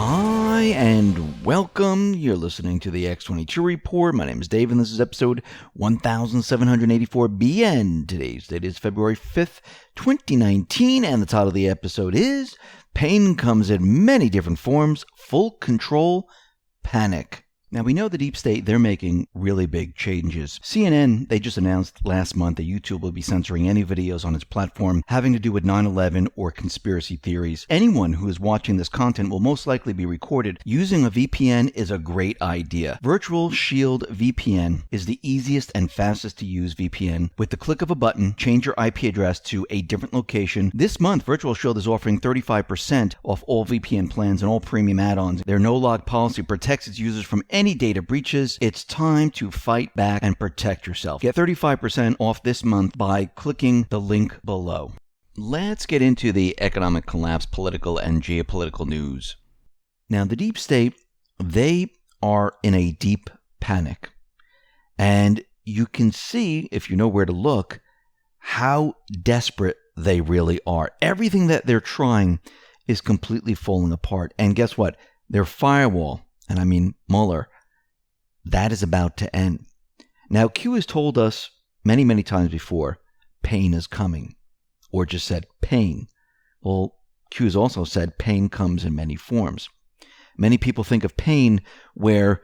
Hi and welcome. You're listening to the X22 Report. My name is Dave and this is episode 1784BN. Today's date is February 5th, 2019, and the title of the episode is Pain Comes in Many Different Forms, Full Control, Panic. Now, we know the deep state, they're making really big changes. CNN, they just announced last month that YouTube will be censoring any videos on its platform having to do with 9/11 or conspiracy theories. Anyone who is watching this content will most likely be recorded. Using a VPN is a great idea. Virtual Shield VPN is the easiest and fastest to use VPN. With the click of a button, change your IP address to a different location. This month, Virtual Shield is offering 35% off all VPN plans and all premium add-ons. Their no-log policy protects its users from any data breaches. It's time to fight back and protect yourself. Get 35% off this month by clicking the link below. Let's get into the economic collapse, political and geopolitical news. Now, the deep state, they are in a deep panic. And you can see, if you know where to look, how desperate they really are. Everything that they're trying is completely falling apart. And guess what? Their firewall, and I mean Mueller, that is about to end. Now, Q has told us many, many times before, pain is coming, or just said pain. Well, Q has also said pain comes in many forms. Many people think of pain where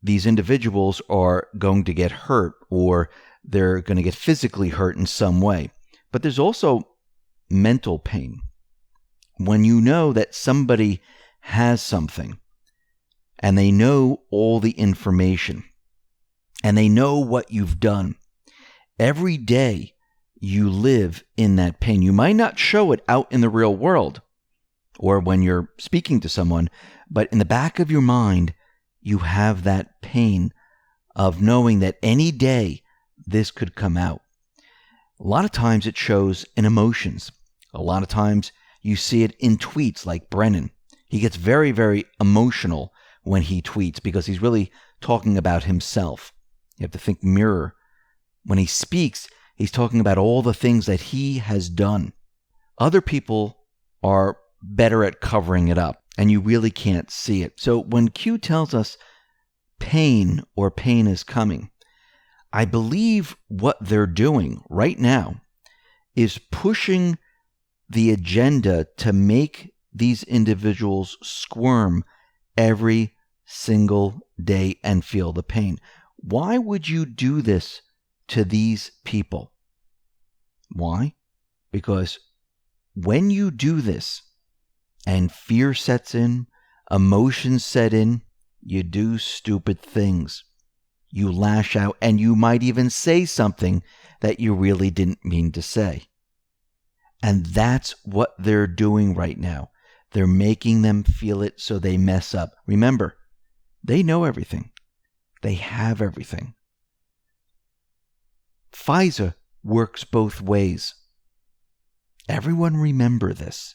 these individuals are going to get hurt or they're going to get physically hurt in some way. But there's also mental pain. When you know that somebody has something, and they know all the information, and they know what you've done. Every day you live in that pain. You might not show it out in the real world or when you're speaking to someone, but in the back of your mind, you have that pain of knowing that any day this could come out. A lot of times it shows in emotions. A lot of times you see it in tweets like Brennan. He gets very, very emotional when he tweets because he's really talking about himself. You have to think mirror. When he speaks, he's talking about all the things that he has done. Other people are better at covering it up, and you really can't see it. So when Q tells us pain or pain is coming, I believe what they're doing right now is pushing the agenda to make these individuals squirm every single day and feel the pain. Why would you do this to these people? Why? Because when you do this and fear sets in, emotions set in, you do stupid things. You lash out and you might even say something that you really didn't mean to say. And that's what they're doing right now. They're making them feel it so they mess up. Remember, they know everything. They have everything. FISA works both ways. Everyone remember this.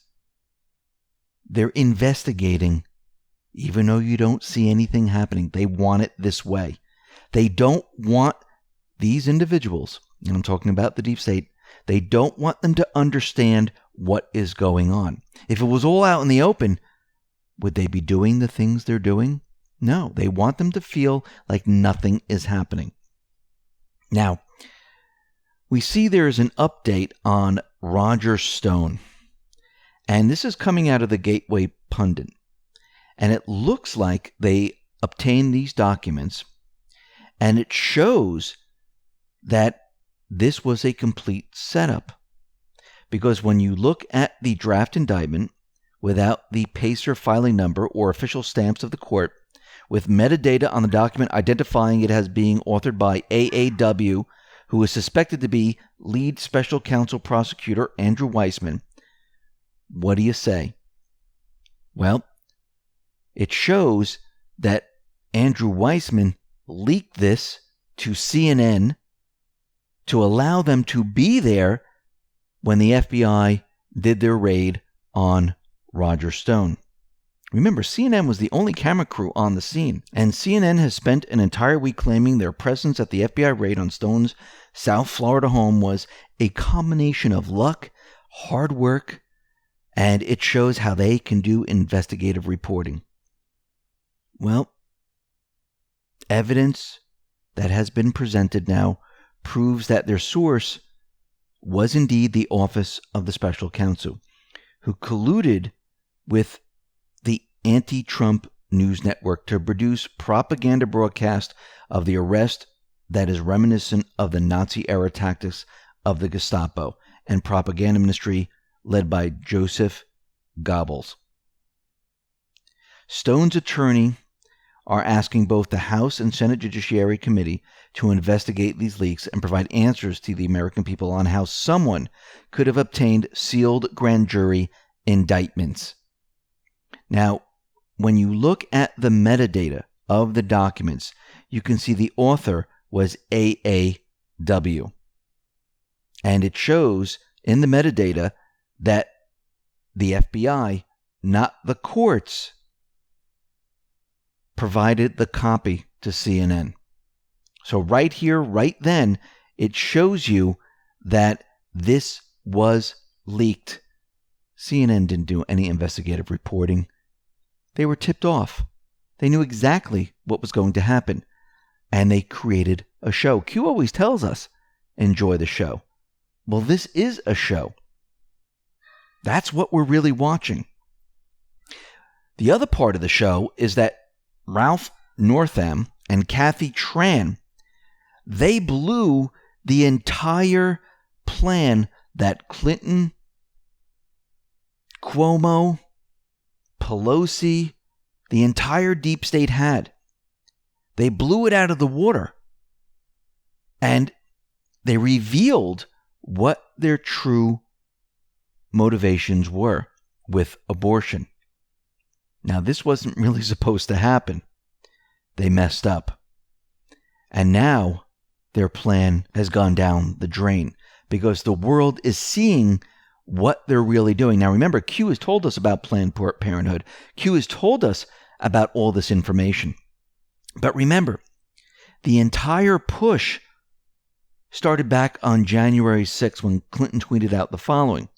They're investigating, even though you don't see anything happening. They want it this way. They don't want these individuals, and I'm talking about the deep state, they don't want them to understand what is going on. If it was all out in the open, would they be doing the things they're doing? No, they want them to feel like nothing is happening. Now, we see there is an update on Roger Stone, and this is coming out of the Gateway Pundit, and it looks like they obtained these documents, and it shows that this was a complete setup. Because when you look at the draft indictment without the PACER filing number or official stamps of the court, with metadata on the document identifying it as being authored by AAW, who is suspected to be lead special counsel prosecutor Andrew Weissman, what do you say? Well, it shows that Andrew Weissman leaked this to CNN to allow them to be there when the FBI did their raid on Roger Stone. Remember, CNN was the only camera crew on the scene, and CNN has spent an entire week claiming their presence at the FBI raid on Stone's South Florida home was a combination of luck, hard work, and it shows how they can do investigative reporting. Well, evidence that has been presented now proves that their source was indeed the Office of the Special Counsel, who colluded with the anti-Trump news network to produce propaganda broadcast of the arrest that is reminiscent of the Nazi-era tactics of the Gestapo and propaganda ministry led by Joseph Goebbels. Stone's attorney are asking both the House and Senate Judiciary Committee to investigate these leaks and provide answers to the American people on how someone could have obtained sealed grand jury indictments. Now, when you look at the metadata of the documents, you can see the author was AAW. And it shows in the metadata that the FBI, not the courts, provided the copy to CNN. So right here, right then, it shows you that this was leaked. CNN didn't do any investigative reporting. They were tipped off. They knew exactly what was going to happen. And they created a show. Q always tells us, enjoy the show. Well, this is a show. That's what we're really watching. The other part of the show is that Ralph Northam and Kathy Tran, they blew the entire plan that Clinton, Cuomo, Pelosi, the entire deep state had. They blew it out of the water. And they revealed what their true motivations were with abortion. Now, this wasn't really supposed to happen. They messed up. And now their plan has gone down the drain because the world is seeing what they're really doing. Now, remember, Q has told us about Planned Parenthood. Q has told us about all this information. But remember, the entire push started back on January 6th when Clinton tweeted out the following: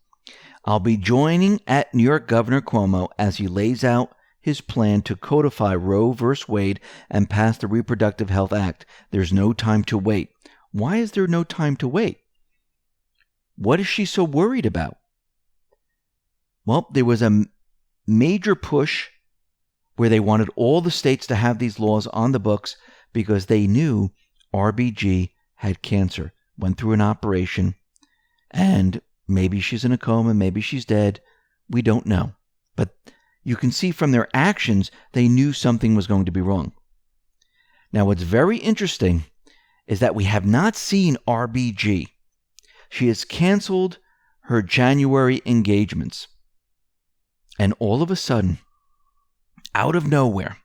I'll be joining at New York Governor Cuomo as he lays out his plan to codify Roe v. Wade and pass the Reproductive Health Act. There's no time to wait. Why is there no time to wait? What is she so worried about? Well, there was a major push where they wanted all the states to have these laws on the books because they knew RBG had cancer, went through an operation, and maybe she's in a coma, maybe she's dead. We don't know. But you can see from their actions, they knew something was going to be wrong. Now, what's very interesting is that we have not seen RBG. She has canceled her January engagements. And all of a sudden, out of nowhere,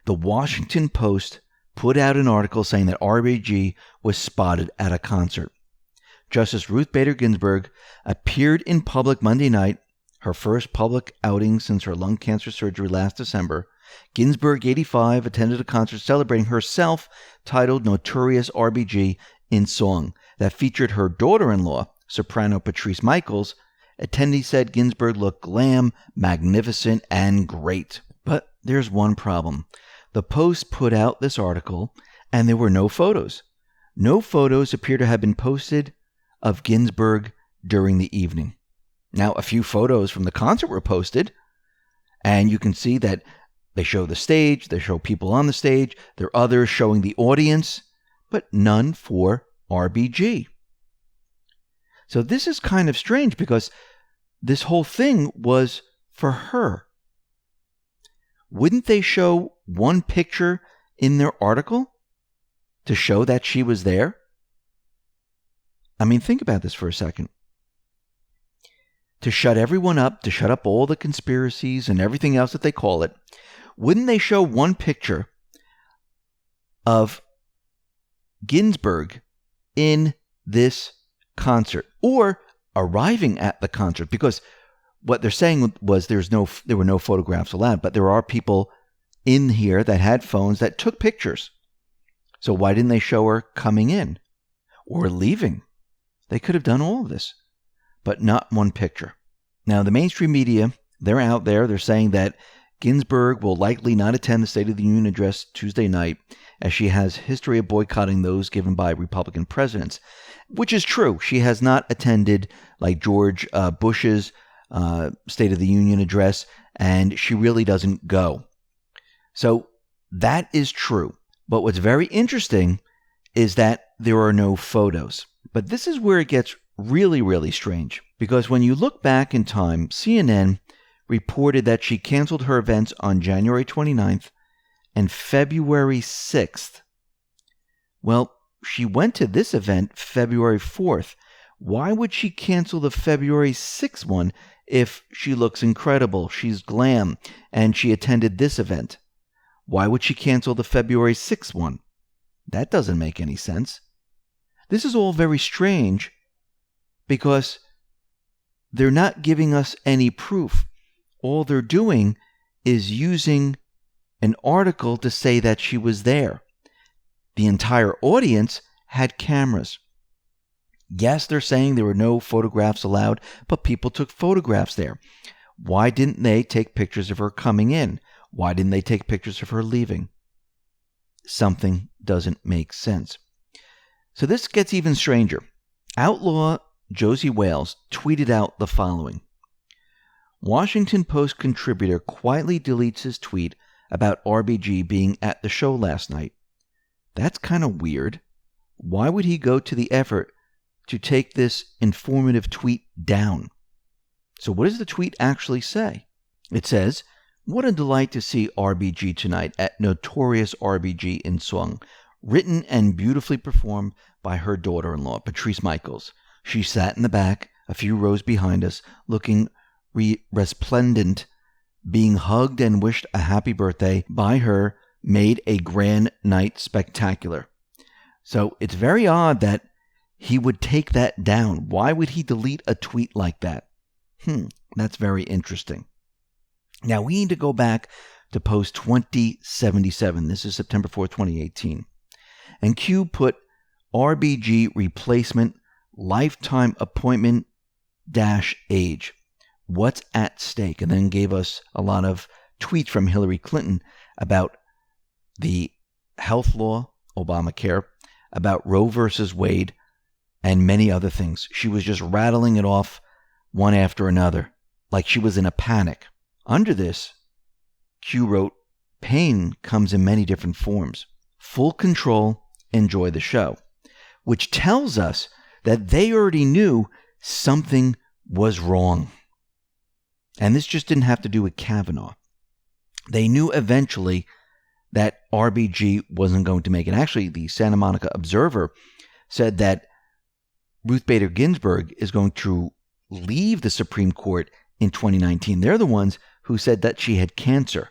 the Washington Post put out an article saying that RBG was spotted at a concert. Justice Ruth Bader Ginsburg appeared in public Monday night, her first public outing since her lung cancer surgery last December. Ginsburg, 85, attended a concert celebrating herself titled Notorious RBG in Song that featured her daughter-in-law, soprano Patrice Michaels. Attendees said Ginsburg looked glam, magnificent, and great. But there's one problem. The Post put out this article, and there were no photos. No photos appear to have been posted of Ginsburg during the evening. Now, a few photos from the concert were posted, and you can see that they show the stage, they show people on the stage, there are others showing the audience, but none for RBG. So this is kind of strange because this whole thing was for her. Wouldn't they show one picture in their article to show that she was there? I mean, think about this for a second. To shut everyone up, to shut up all the conspiracies and everything else that they call it, wouldn't they show one picture of Ginsburg in this concert or arriving at the concert? Because what they're saying was there were no photographs allowed, but there are people in here that had phones that took pictures. So why didn't they show her coming in or leaving? They could have done all of this, but not one picture. Now, the mainstream media, they're out there. They're saying that Ginsburg will likely not attend the State of the Union address Tuesday night, as she has history of boycotting those given by Republican presidents, which is true. She has not attended like George Bush's State of the Union address, and she really doesn't go. So that is true. But what's very interesting is that there are no photos. But this is where it gets really, really strange. Because when you look back in time, CNN reported that she canceled her events on January 29th and February 6th. Well, she went to this event February 4th. Why would she cancel the February 6th one if she looks incredible, she's glam, and she attended this event? Why would she cancel the February 6th one? That doesn't make any sense. This is all very strange because they're not giving us any proof. All they're doing is using an article to say that she was there. The entire audience had cameras. Yes, they're saying there were no photographs allowed, but people took photographs there. Why didn't they take pictures of her coming in? Why didn't they take pictures of her leaving? Something doesn't make sense. So this gets even stranger. Outlaw Josie Wales tweeted out the following. Washington Post contributor quietly deletes his tweet about RBG being at the show last night. That's kind of weird. Why would he go to the effort to take this informative tweet down? So what does the tweet actually say? It says, "What a delight to see RBG tonight at Notorious RBG in Song, written and beautifully performed by her daughter-in-law, Patrice Michaels. She sat in the back, a few rows behind us, looking resplendent, being hugged and wished a happy birthday by her, made a grand night spectacular." So it's very odd that he would take that down. Why would he delete a tweet like that? That's very interesting. Now we need to go back to post 2077. This is September 4th, 2018. And Q put RBG replacement lifetime appointment -age. What's at stake? And then gave us a lot of tweets from Hillary Clinton about the health law, Obamacare, about Roe versus Wade, and many other things. She was just rattling it off one after another, like she was in a panic. Under this, Q wrote, "Pain comes in many different forms. Full control, enjoy the show," which tells us that they already knew something was wrong. And this just didn't have to do with Kavanaugh. They knew eventually that RBG wasn't going to make it. Actually, the Santa Monica Observer said that Ruth Bader Ginsburg is going to leave the Supreme Court in 2019. They're the ones who said that she had cancer.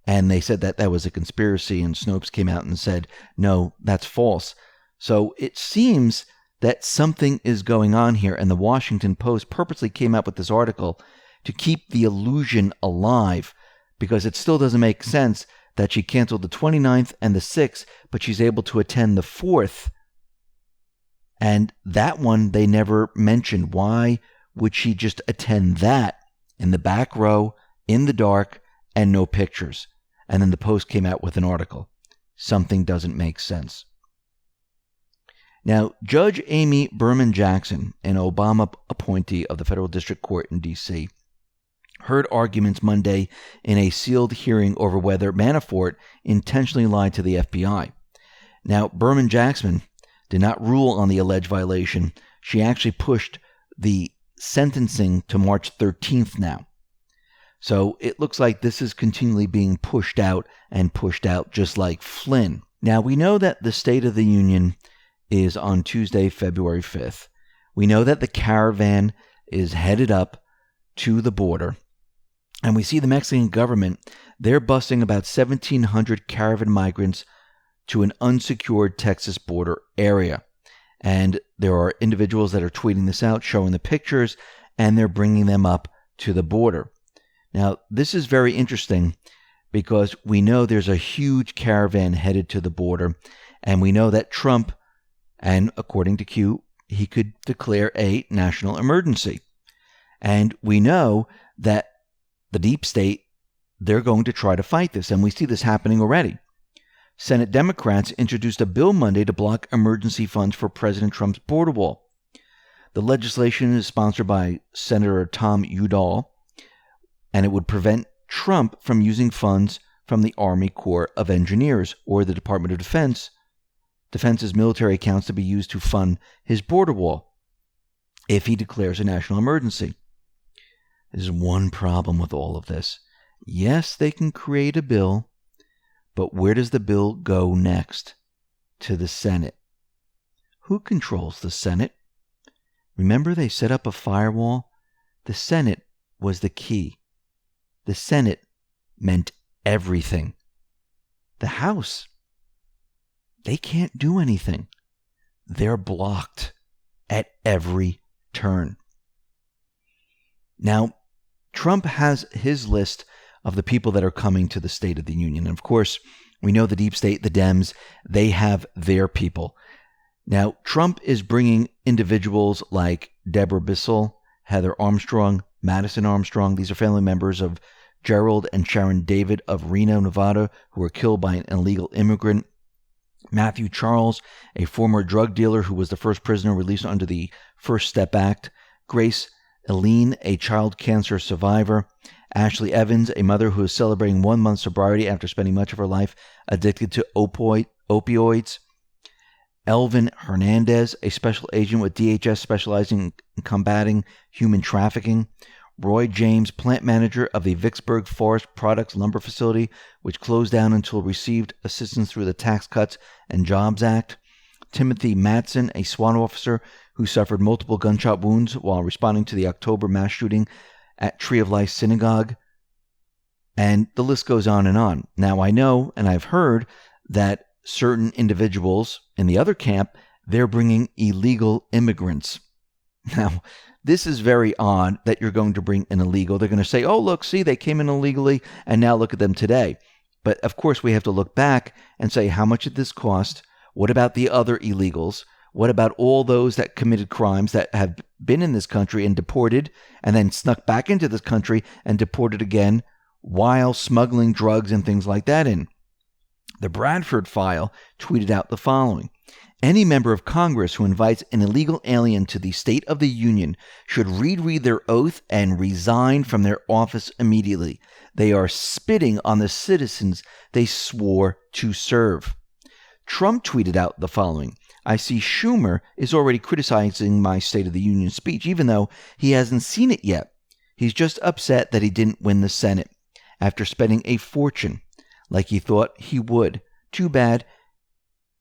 And they said that that was a conspiracy, and Snopes came out and said, no, that's false. So it seems that something is going on here, and the Washington Post purposely came out with this article to keep the illusion alive, because it still doesn't make sense that she canceled the 29th and the 6th, but she's able to attend the 4th. And that one they never mentioned. Why would she just attend that in the back row, in the dark, and no pictures? And then the Post came out with an article. Something doesn't make sense. Now, Judge Amy Berman Jackson, an Obama appointee of the Federal District Court in D.C., heard arguments Monday in a sealed hearing over whether Manafort intentionally lied to the FBI. Now, Berman Jackson did not rule on the alleged violation. She actually pushed the sentencing to March 13th now. So it looks like this is continually being pushed out and pushed out, just like Flynn. Now, we know that the State of the Union is on Tuesday, February 5th. We know that the caravan is headed up to the border. And we see the Mexican government, they're busing about 1,700 caravan migrants to an unsecured Texas border area. And there are individuals that are tweeting this out, showing the pictures, and they're bringing them up to the border. Now, this is very interesting because we know there's a huge caravan headed to the border, and we know that Trump, and according to Q, he could declare a national emergency. And we know that the deep state, they're going to try to fight this, and we see this happening already. Senate Democrats introduced a bill Monday to block emergency funds for President Trump's border wall. The legislation is sponsored by Senator Tom Udall, and it would prevent Trump from using funds from the Army Corps of Engineers or the Department of Defense's military accounts to be used to fund his border wall if he declares a national emergency. There's one problem with all of this. Yes, they can create a bill, but where does the bill go next? To the Senate. Who controls the Senate? Remember, they set up a firewall? The Senate was the key. The Senate meant everything. The House, they can't do anything. They're blocked at every turn. Now, Trump has his list of the people that are coming to the State of the Union. And of course, we know the deep state, the Dems, they have their people. Now, Trump is bringing individuals like Deborah Bissell, Heather Armstrong, Madison Armstrong. These are family members of Gerald and Sharon David of Reno, Nevada, who were killed by an illegal immigrant. Matthew Charles, a former drug dealer who was the first prisoner released under the First Step Act. Grace Eileen, a child cancer survivor. Ashley Evans, a mother who is celebrating 1 month sobriety after spending much of her life addicted to opioids. Elvin Hernandez, a special agent with DHS specializing in combating human trafficking. Roy James, plant manager of the Vicksburg Forest Products lumber facility, which closed down until received assistance through the Tax Cuts and Jobs Act. Timothy Matson, a SWAT officer who suffered multiple gunshot wounds while responding to the October mass shooting at Tree of Life Synagogue. And the list goes on and on. Now, I know, and I've heard, that certain individuals in the other camp, they're bringing illegal immigrants. Now, this is very odd that you're going to bring an illegal. They're going to say, oh, look, see, they came in illegally, and now look at them today. But, of course, we have to look back and say, how much did this cost? What about the other illegals? What about all those that committed crimes that have been in this country and deported and then snuck back into this country and deported again while smuggling drugs and things like that in? The Bradford file tweeted out the following. Any member of Congress who invites an illegal alien to the State of the Union should reread their oath and resign from their office immediately. They are spitting on the citizens they swore to serve. Trump tweeted out the following. I see Schumer is already criticizing my State of the Union speech, even though he hasn't seen it yet. He's just upset that he didn't win the Senate after spending a fortune like he thought he would. Too bad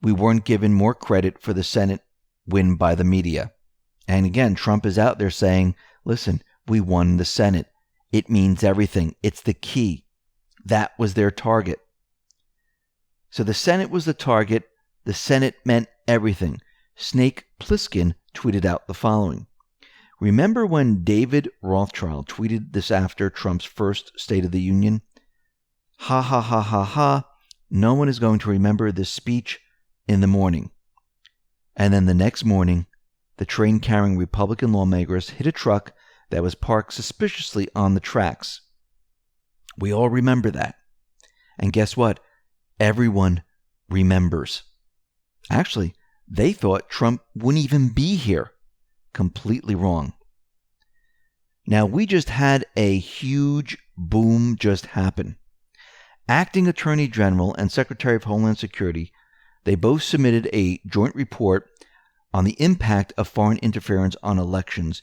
we weren't given more credit for the Senate win by the media. And again, Trump is out there saying, listen, we won the Senate. It means everything. It's the key. That was their target. So the Senate was the target. The Senate meant everything. Snake Plissken tweeted out the following. Remember when David Rothschild tweeted this after Trump's first State of the Union? Ha ha ha ha ha. No one is going to remember this speech in the morning. And then the next morning, the train carrying Republican lawmakers hit a truck that was parked suspiciously on the tracks. We all remember that. And guess what? Everyone remembers. Actually, they thought Trump wouldn't even be here. Completely wrong. Now, we just had a huge boom just happen. Acting Attorney General and Secretary of Homeland Security, they both submitted a joint report on the impact of foreign interference on elections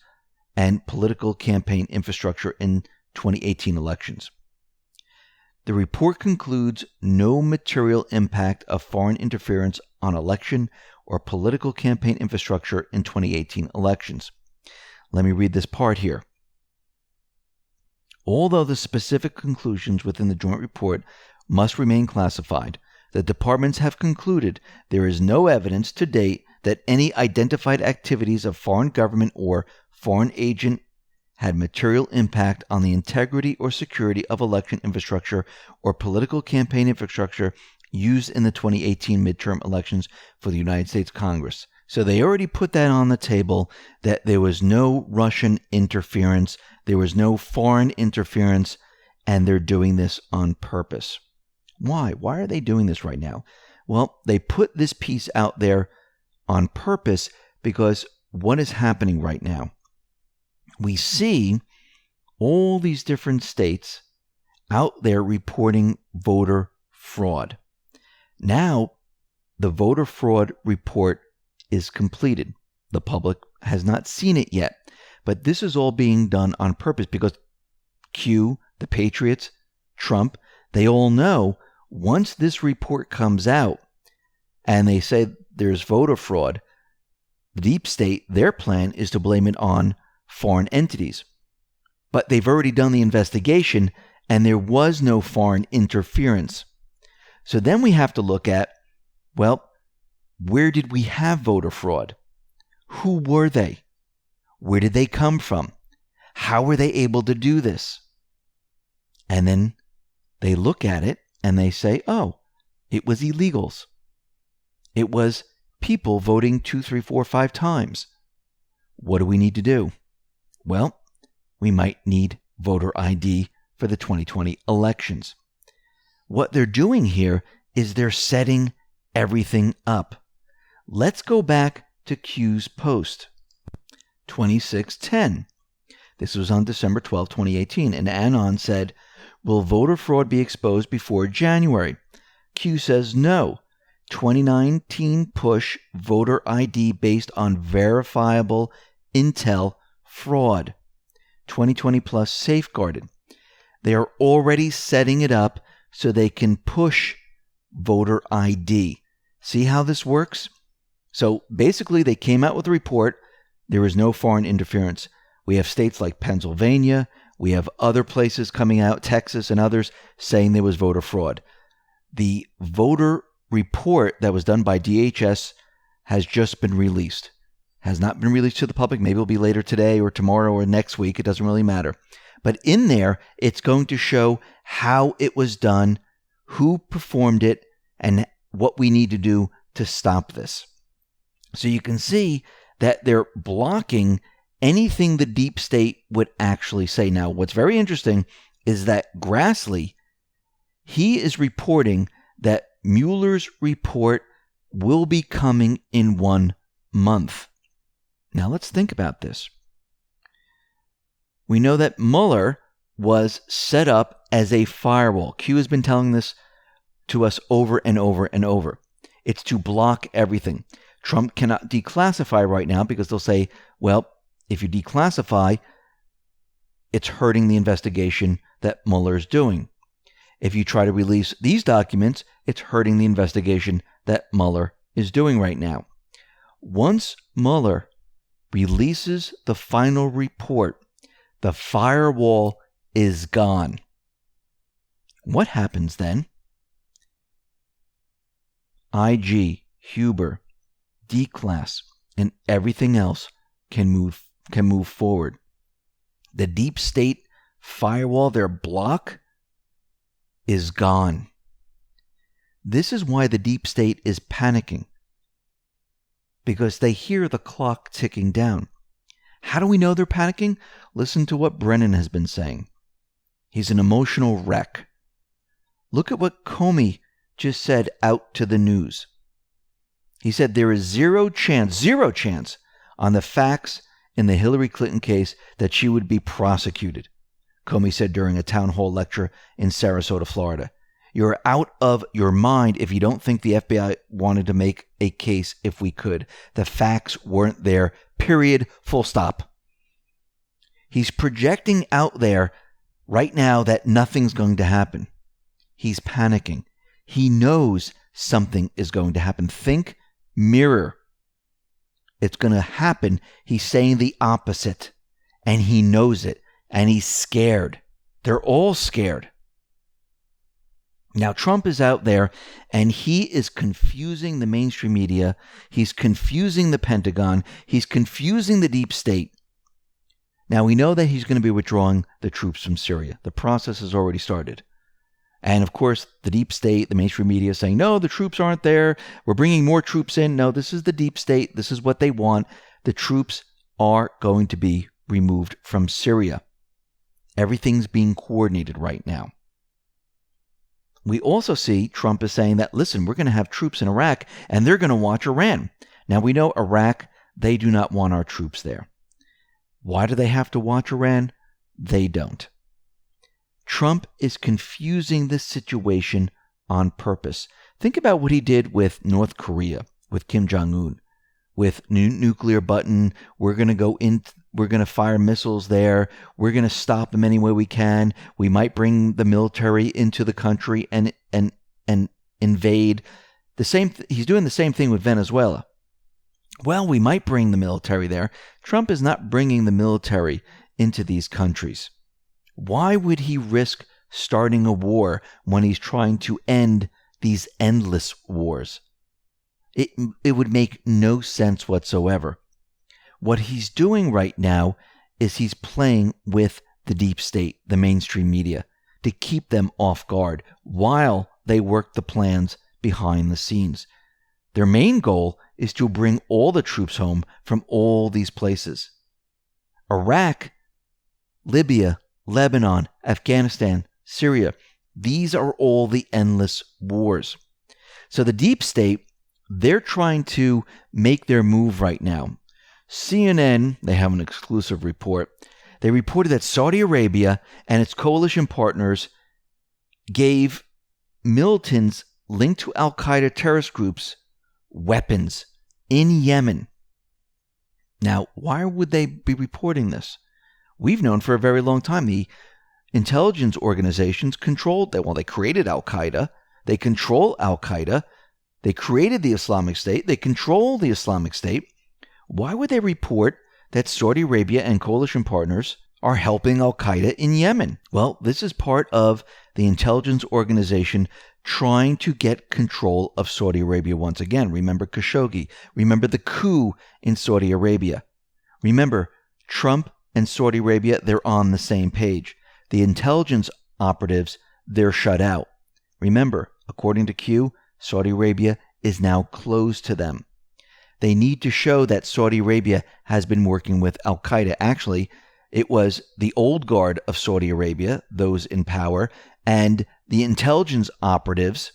and political campaign infrastructure in 2018 elections. The report concludes no material impact of foreign interference on election or political campaign infrastructure in 2018 elections. Let me read this part here. Although the specific conclusions within the joint report must remain classified, the departments have concluded there is no evidence to date that any identified activities of foreign government or foreign agent had material impact on the integrity or security of election infrastructure or political campaign infrastructure used in the 2018 midterm elections for the United States Congress. So they already put that on the table, that there was no Russian interference, there was no foreign interference, and they're doing this on purpose. Why? Why are they doing this right now? Well, they put this piece out there on purpose because what is happening right now? We see all these different states out there reporting voter fraud. Now, the voter fraud report is completed. The public has not seen it yet, but this is all being done on purpose because Q, the Patriots, Trump, they all know once this report comes out and they say there's voter fraud, the deep state, their plan is to blame it on foreign entities. But they've already done the investigation and there was no foreign interference. So then we have to look at, well, where did we have voter fraud? Who were they? Where did they come from? How were they able to do this? And then they look at it and they say, oh, it was illegals. It was people voting 2, 3, 4, 5 times. What do we need to do? Well, we might need voter ID for the 2020 elections. What they're doing here is they're setting everything up. Let's go back to Q's post, 2610. This was on December 12, 2018, and Anon said, will voter fraud be exposed before January? Q says no. 2019 push voter ID based on verifiable intel fraud. 2020 plus safeguarded. They are already setting it up so they can push voter ID. See how this works? So basically they came out with a report. There is no foreign interference. We have states like Pennsylvania. We have other places coming out, Texas and others, saying there was voter fraud. The voter report that was done by DHS has just been released. Has not been released to the public. Maybe it'll be later today or tomorrow or next week. It doesn't really matter. But in there, it's going to show how it was done, who performed it, and what we need to do to stop this. So you can see that they're blocking anything the deep state would actually say. Now, what's very interesting is that Grassley, he is reporting that Mueller's report will be coming in 1 month. Now, let's think about this. We know that Mueller was set up as a firewall. Q has been telling this to us over and over and over. It's to block everything. Trump cannot declassify right now because they'll say, well, if you declassify, it's hurting the investigation that Mueller is doing. If you try to release these documents, it's hurting the investigation that Mueller is doing right now. Once Mueller releases the final report, the firewall is gone. What happens then? IG, Huber, D-Class, and everything else can move forward. The deep state firewall, their block, is gone. This is why the deep state is panicking, because they hear the clock ticking down. How do we know they're panicking? Listen to what Brennan has been saying. He's an emotional wreck. Look at what Comey just said out to the news. He said there is zero chance on the facts in the Hillary Clinton case that she would be prosecuted, Comey said during a town hall lecture in Sarasota, Florida. You're out of your mind if you don't think the FBI wanted to make a case if we could. The facts weren't there, period, full stop. He's projecting out there right now that nothing's going to happen. He's panicking. He knows something is going to happen. Think mirror. It's going to happen. He's saying the opposite, and he knows it, and he's scared. They're all scared. Now, Trump is out there, and he is confusing the mainstream media. He's confusing the Pentagon. He's confusing the deep state. Now, we know that he's going to be withdrawing the troops from Syria. The process has already started. And, of course, the deep state, the mainstream media is saying, no, the troops aren't there. We're bringing more troops in. No, this is the deep state. This is what they want. The troops are going to be removed from Syria. Everything's being coordinated right now. We also see Trump is saying that, listen, we're going to have troops in Iraq and they're going to watch Iran. Now, we know Iraq, they do not want our troops there. Why do they have to watch Iran? They don't. Trump is confusing this situation on purpose. Think about what he did with North Korea, with Kim Jong-un, with nuclear button. We're going to go in. We're going to fire missiles there. We're going to stop them any way we can. We might bring the military into the country and invade. He's doing the same thing with Venezuela. Well, we might bring the military there. Trump is not bringing the military into these countries. Why would he risk starting a war when he's trying to end these endless wars? It would make no sense whatsoever. What he's doing right now is he's playing with the deep state, the mainstream media, to keep them off guard while they work the plans behind the scenes. Their main goal is to bring all the troops home from all these places. Iraq, Libya, Lebanon, Afghanistan, Syria, these are all the endless wars. So the deep state, they're trying to make their move right now. CNN, they have an exclusive report. They reported that Saudi Arabia and its coalition partners gave militants linked to al-Qaeda terrorist groups weapons in Yemen. Now, why would they be reporting this? We've known for a very long time the intelligence organizations controlled that. Well, they created al-Qaeda. They control al-Qaeda. They created the Islamic State. They control the Islamic State. Why would they report that Saudi Arabia and coalition partners are helping al-Qaeda in Yemen? Well, this is part of the intelligence organization trying to get control of Saudi Arabia once again. Remember Khashoggi. Remember the coup in Saudi Arabia. Remember, Trump and Saudi Arabia, they're on the same page. The intelligence operatives, they're shut out. Remember, according to Q, Saudi Arabia is now closed to them. They need to show that Saudi Arabia has been working with al-Qaeda. Actually, it was the old guard of Saudi Arabia, those in power, and the intelligence operatives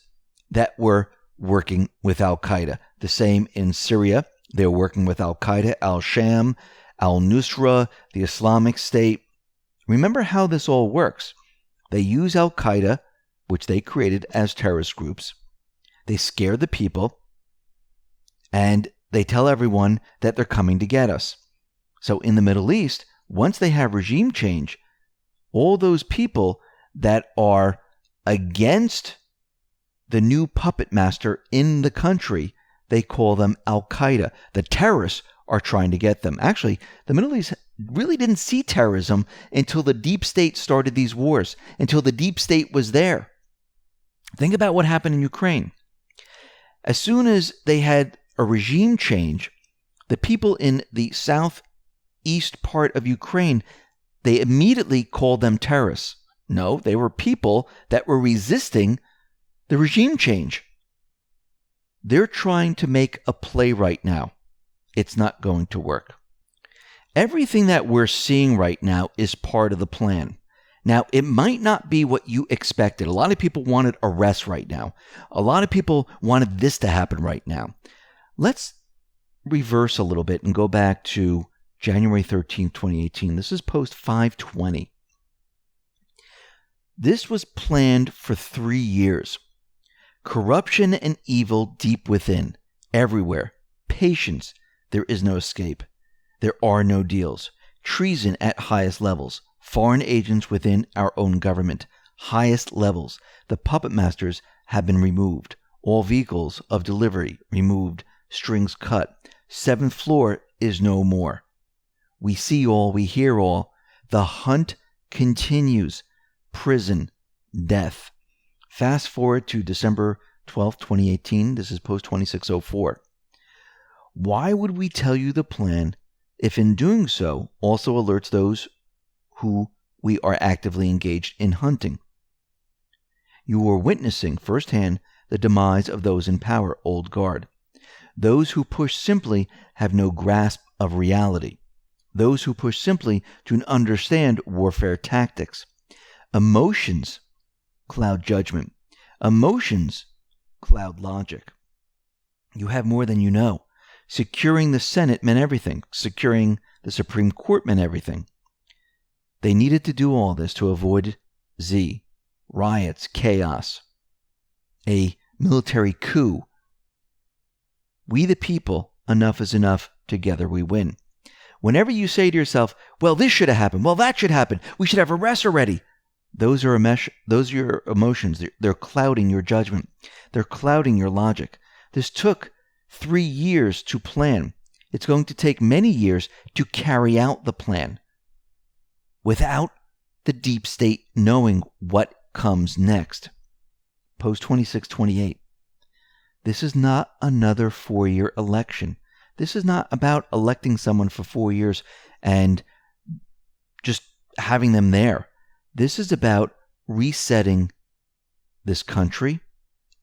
that were working with al-Qaeda. The same in Syria. They're working with al-Qaeda, al-Sham, al-Nusra, the Islamic State. Remember how this all works. They use al-Qaeda, which they created as terrorist groups. They scare the people, and they tell everyone that they're coming to get us. So in the Middle East, once they have regime change, all those people that are against the new puppet master in the country, they call them al-Qaeda. The terrorists are trying to get them. Actually, the Middle East really didn't see terrorism until the deep state started these wars, until the deep state was there. Think about what happened in Ukraine. As soon as they had a regime change, the people in the southeast part of Ukraine, they immediately called them terrorists. No, they were people that were resisting the regime change. They're trying to make a play right now. It's not going to work. Everything that we're seeing right now is part of the plan. Now, it might not be what you expected. A lot of people wanted arrests right now. A lot of people wanted this to happen right now. Let's reverse a little bit and go back to January 13, 2018. This is post 520. This was planned for 3 years. Corruption and evil deep within, everywhere. Patience, there is no escape. There are no deals. Treason at highest levels. Foreign agents within our own government. Highest levels. The puppet masters have been removed. All vehicles of delivery removed. Strings cut. 7th floor is no more. We see all, we hear all. The hunt continues. Prison, death. Fast forward to December 12, 2018. This is post 2604. Why would we tell you the plan if in doing so also alerts those who we are actively engaged in hunting? You are witnessing firsthand the demise of those in power, old guard. Those who push simply have no grasp of reality. those who push simply to understand warfare tactics. Emotions cloud judgment. Emotions cloud logic. You have more than you know. Securing the Senate meant everything. Securing the Supreme Court meant everything. They needed to do all this to avoid Z, riots, chaos, a military coup. We the people, enough is enough, together we win. Whenever you say to yourself, well, this should have happened, well, that should happen, we should have arrests already, those are your emotions. They're clouding your judgment. They're clouding your logic. This took 3 years to plan. It's going to take many years to carry out the plan without the deep state knowing what comes next. Post 2628. This is not another 4-year election. This is not about electing someone for 4 years and just having them there. This is about resetting this country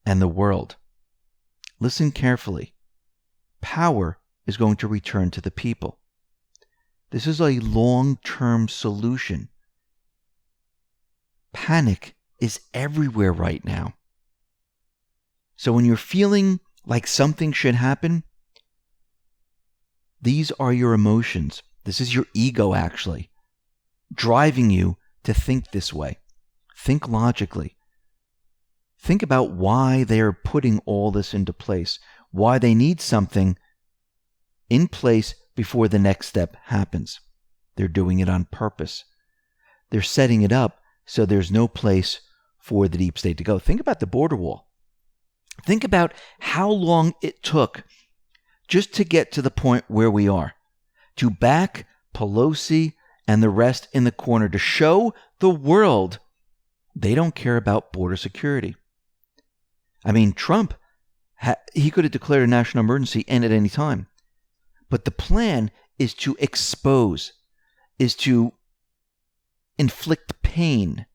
and the world. Listen carefully. Power is going to return to the people. This is a long-term solution. Panic is everywhere right now. So when you're feeling like something should happen, these are your emotions. This is your ego, actually, driving you to think this way. Think logically. Think about why they are putting all this into place, why they need something in place before the next step happens. They're doing it on purpose. They're setting it up so there's no place for the deep state to go. Think about the border wall. Think about how long it took just to get to the point where we are, to back Pelosi and the rest in the corner, to show the world they don't care about border security. I mean, Trump, he could have declared a national emergency and at any time. But the plan is to expose, is to inflict pain,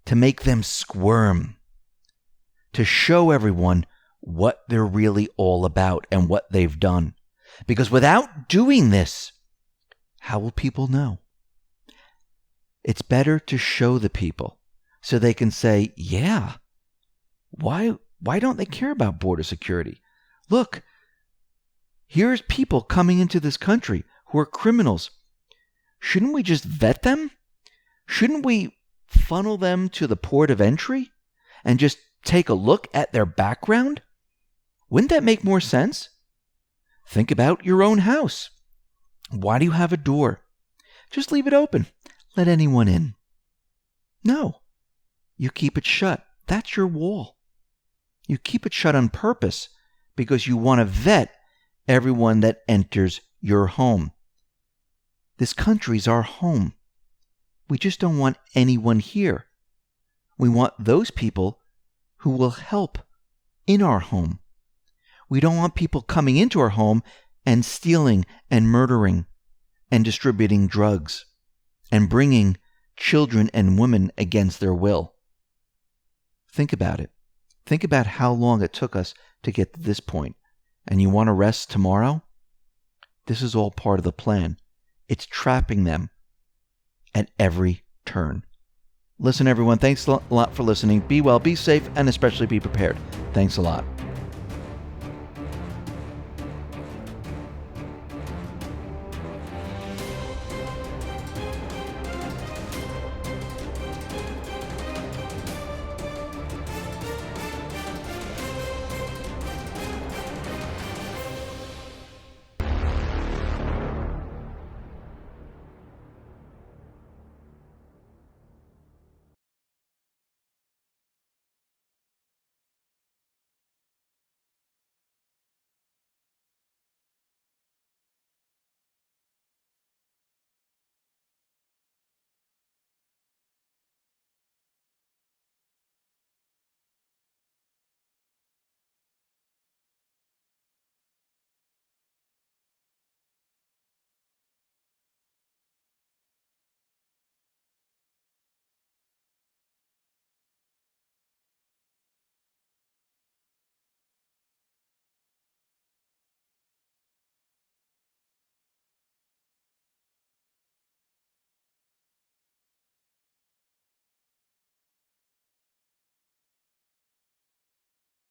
to make them squirm, to show everyone what they're really all about and what they've done. Because without doing this, how will people know? It's better to show the people so they can say, yeah, why don't they care about border security? Look, here's people coming into this country who are criminals. Shouldn't we just vet them? Shouldn't we funnel them to the port of entry and just take a look at their background? Wouldn't that make more sense? Think about your own house. Why do you have a door? Just leave it open. Let anyone in. No, you keep it shut. That's your wall. You keep it shut on purpose because you want to vet everyone that enters your home. This country's our home. We just don't want anyone here. We want those people who will help in our home. We don't want people coming into our home and stealing and murdering and distributing drugs and bringing children and women against their will. Think about it. Think about how long it took us to get to this point. And you want to rest tomorrow? This is all part of the plan. It's trapping them at every turn. Listen, everyone, thanks a lot for listening. Be well, be safe, and especially be prepared. Thanks a lot.